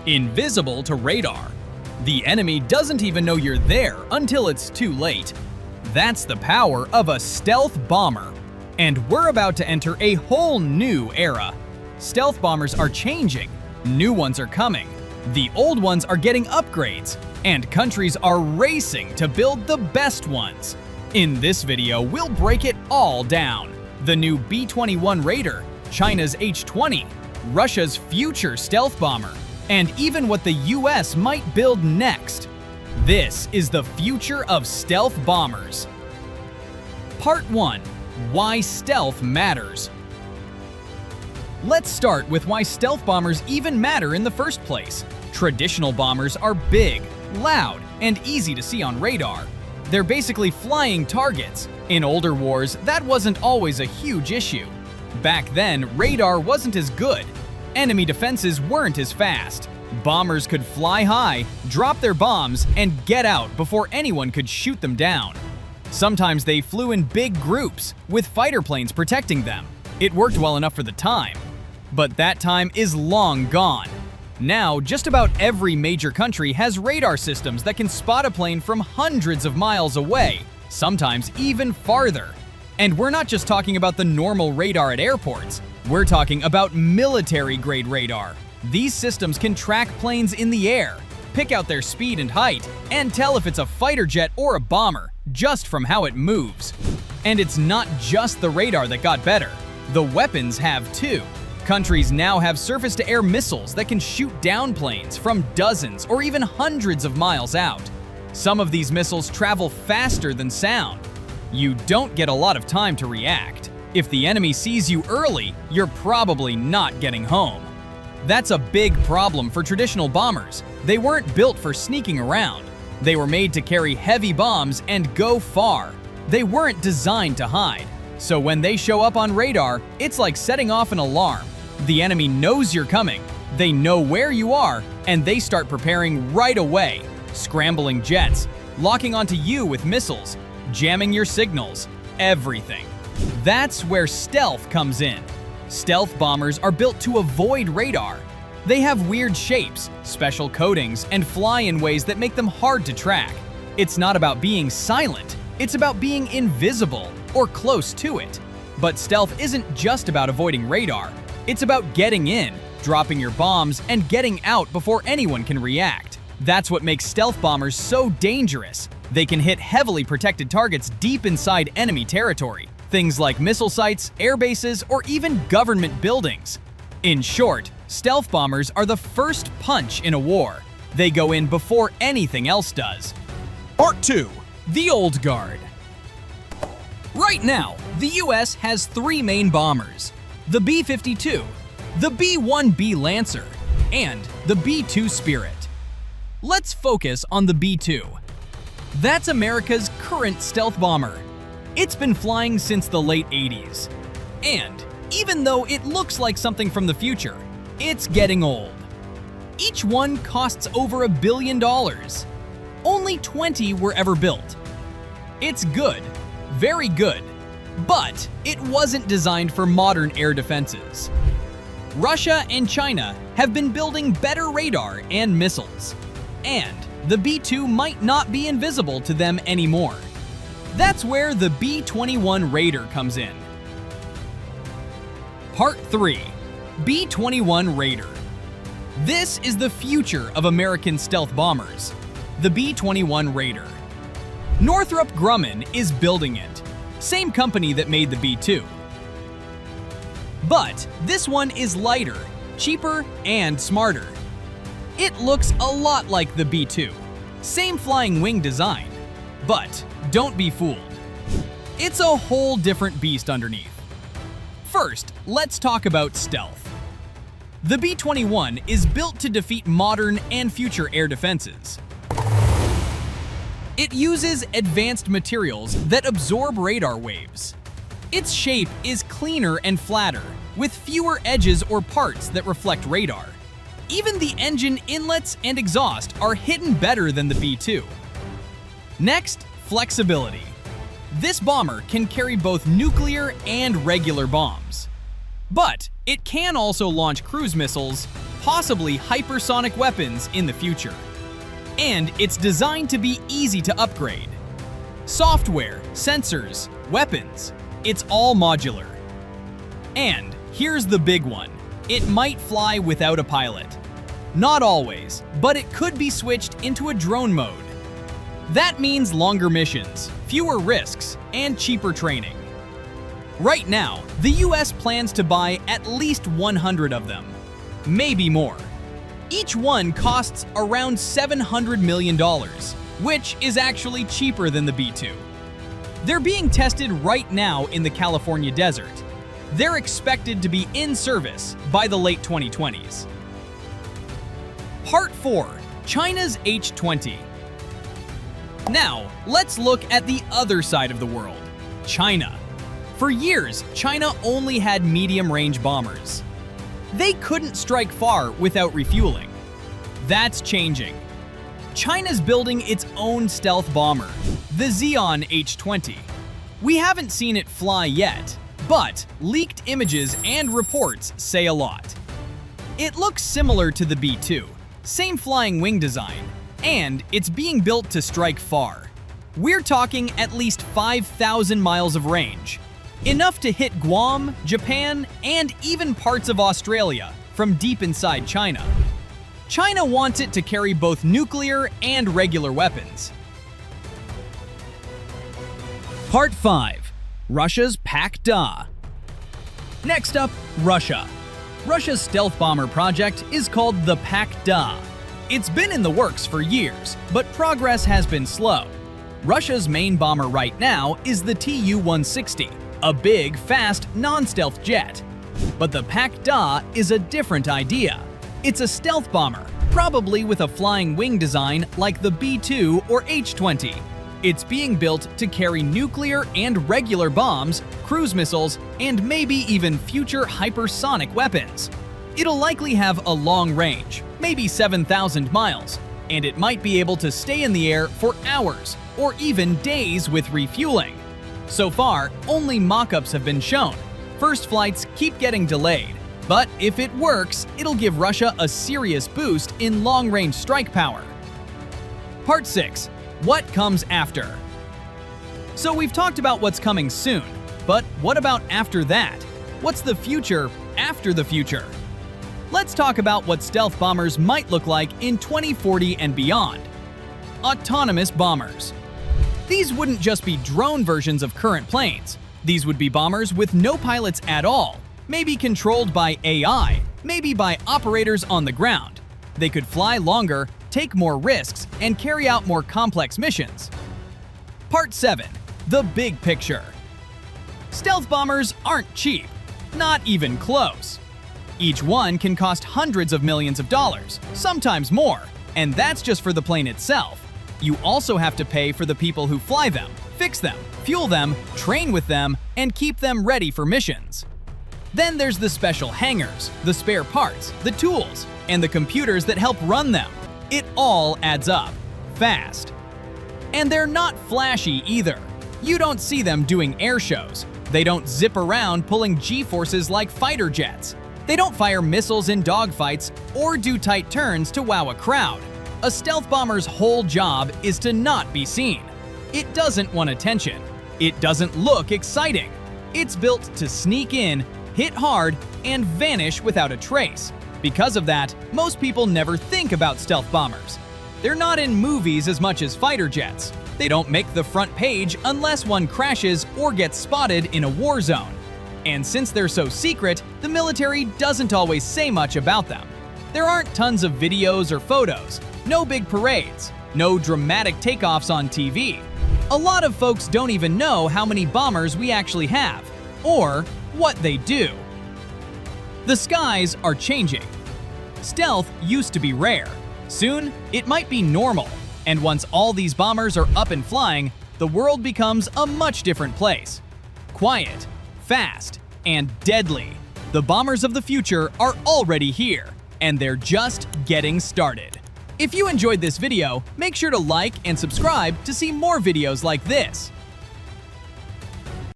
Invisible to radar. The enemy doesn't even know you're there until it's too late. That's the power of a stealth bomber. And we're about to enter a whole new era. Stealth bombers are changing, new ones are coming, the old ones are getting upgrades, and countries are racing to build the best ones. In this video, we'll break it all down. The new B-21 Raider, China's H-20, Russia's future stealth bomber, and even what the US might build next. This is the future of stealth bombers. Part 1. Why stealth matters. Let's start with why stealth bombers even matter in the first place. Traditional bombers are big, loud, and easy to see on radar. They're basically flying targets. In older wars, that wasn't always a huge issue. Back then, radar wasn't as good. Enemy defenses weren't as fast. Bombers could fly high, drop their bombs, and get out before anyone could shoot them down. Sometimes they flew in big groups, with fighter planes protecting them. It worked well enough for the time. But that time is long gone. Now, just about every major country has radar systems that can spot a plane from hundreds of miles away, sometimes even farther. And we're not just talking about the normal radar at airports. We're talking about military-grade radar. These systems can track planes in the air, pick out their speed and height, and tell if it's a fighter jet or a bomber, just from how it moves. And it's not just the radar that got better. The weapons have too. Countries now have surface-to-air missiles that can shoot down planes from dozens or even hundreds of miles out. Some of these missiles travel faster than sound. You don't get a lot of time to react. If the enemy sees you early, you're probably not getting home. That's a big problem for traditional bombers. They weren't built for sneaking around. They were made to carry heavy bombs and go far. They weren't designed to hide. So when they show up on radar, it's like setting off an alarm. The enemy knows you're coming, they know where you are, and they start preparing right away, scrambling jets, locking onto you with missiles, jamming your signals, everything. That's where stealth comes in. Stealth bombers are built to avoid radar. They have weird shapes, special coatings, and fly in ways that make them hard to track. It's not about being silent, it's about being invisible or close to it. But stealth isn't just about avoiding radar. It's about getting in, dropping your bombs, and getting out before anyone can react. That's what makes stealth bombers so dangerous. They can hit heavily protected targets deep inside enemy territory. Things like missile sites, air bases, or even government buildings. In short, stealth bombers are the first punch in a war. They go in before anything else does. Part 2. The Old Guard. Right now, the US has 3 main bombers: the B-52, the B-1B Lancer, and the B-2 Spirit. Let's focus on the B-2. That's America's current stealth bomber. It's been flying since the late 80s. And even though it looks like something from the future, it's getting old. Each one costs over $1 billion. Only 20 were ever built. It's good, very good, but it wasn't designed for modern air defenses. Russia and China have been building better radar and missiles. And the B-2 might not be invisible to them anymore. That's where the B-21 Raider comes in. Part 3. B-21 Raider. This is the future of American stealth bombers. The B-21 Raider. Northrop Grumman is building it. Same company that made the B-2. But this one is lighter, cheaper, and smarter. It looks a lot like the B-2. Same flying wing design. But don't be fooled. It's a whole different beast underneath. First, let's talk about stealth. The B-21 is built to defeat modern and future air defenses. It uses advanced materials that absorb radar waves. Its shape is cleaner and flatter, with fewer edges or parts that reflect radar. Even the engine inlets and exhaust are hidden better than the B-2. Next, flexibility. This bomber can carry both nuclear and regular bombs. But it can also launch cruise missiles, possibly hypersonic weapons in the future. And it's designed to be easy to upgrade. Software, sensors, weapons, it's all modular. And here's the big one. It might fly without a pilot. Not always, but it could be switched into a drone mode. That means longer missions, fewer risks, and cheaper training. Right now, the US plans to buy at least 100 of them, maybe more. Each one costs around $700 million, which is actually cheaper than the B-2. They're being tested right now in the California desert. They're expected to be in service by the late 2020s. Part 4. China's H-20. Now, let's look at the other side of the world, China. For years, China only had medium-range bombers. They couldn't strike far without refueling. That's changing. China's building its own stealth bomber, the Xi'an H-20. We haven't seen it fly yet, but leaked images and reports say a lot. It looks similar to the B-2, same flying wing design, and it's being built to strike far. We're talking at least 5,000 miles of range, enough to hit Guam, Japan, and even parts of Australia from deep inside China. China wants it to carry both nuclear and regular weapons. Part 5. Russia's Pak-Da. Next up, Russia. Russia's stealth bomber project is called the Pak-Da. It's been in the works for years, but progress has been slow. Russia's main bomber right now is the Tu-160, a big, fast, non-stealth jet. But the Pak-Da is a different idea. It's a stealth bomber, probably with a flying wing design like the B-2 or H-20. It's being built to carry nuclear and regular bombs, cruise missiles, and maybe even future hypersonic weapons. It'll likely have a long range, maybe 7,000 miles, and it might be able to stay in the air for hours or even days with refueling. So far, only mock-ups have been shown. First flights keep getting delayed, but if it works, it'll give Russia a serious boost in long-range strike power. Part 6. What comes after? So we've talked about what's coming soon, but what about after that? What's the future after the future? Let's talk about what stealth bombers might look like in 2040 and beyond. Autonomous bombers. These wouldn't just be drone versions of current planes. These would be bombers with no pilots at all, maybe controlled by AI, maybe by operators on the ground. They could fly longer, take more risks, and carry out more complex missions. Part 7. The big picture. Stealth bombers aren't cheap, not even close. Each one can cost hundreds of millions of dollars, sometimes more, and that's just for the plane itself. You also have to pay for the people who fly them, fix them, fuel them, train with them, and keep them ready for missions. Then there's the special hangars, the spare parts, the tools, and the computers that help run them. It all adds up, fast. And they're not flashy either. You don't see them doing air shows. They don't zip around pulling G-forces like fighter jets. They don't fire missiles in dogfights or do tight turns to wow a crowd. A stealth bomber's whole job is to not be seen. It doesn't want attention. It doesn't look exciting. It's built to sneak in, hit hard, and vanish without a trace. Because of that, most people never think about stealth bombers. They're not in movies as much as fighter jets. They don't make the front page unless one crashes or gets spotted in a war zone. And since they're so secret, the military doesn't always say much about them. There aren't tons of videos or photos, no big parades, no dramatic takeoffs on TV. A lot of folks don't even know how many bombers we actually have, or what they do. The skies are changing. Stealth used to be rare. Soon, it might be normal. And once all these bombers are up and flying, the world becomes a much different place. Quiet, fast, and deadly. The bombers of the future are already here, and they're just getting started. If you enjoyed this video, make sure to like and subscribe to see more videos like this.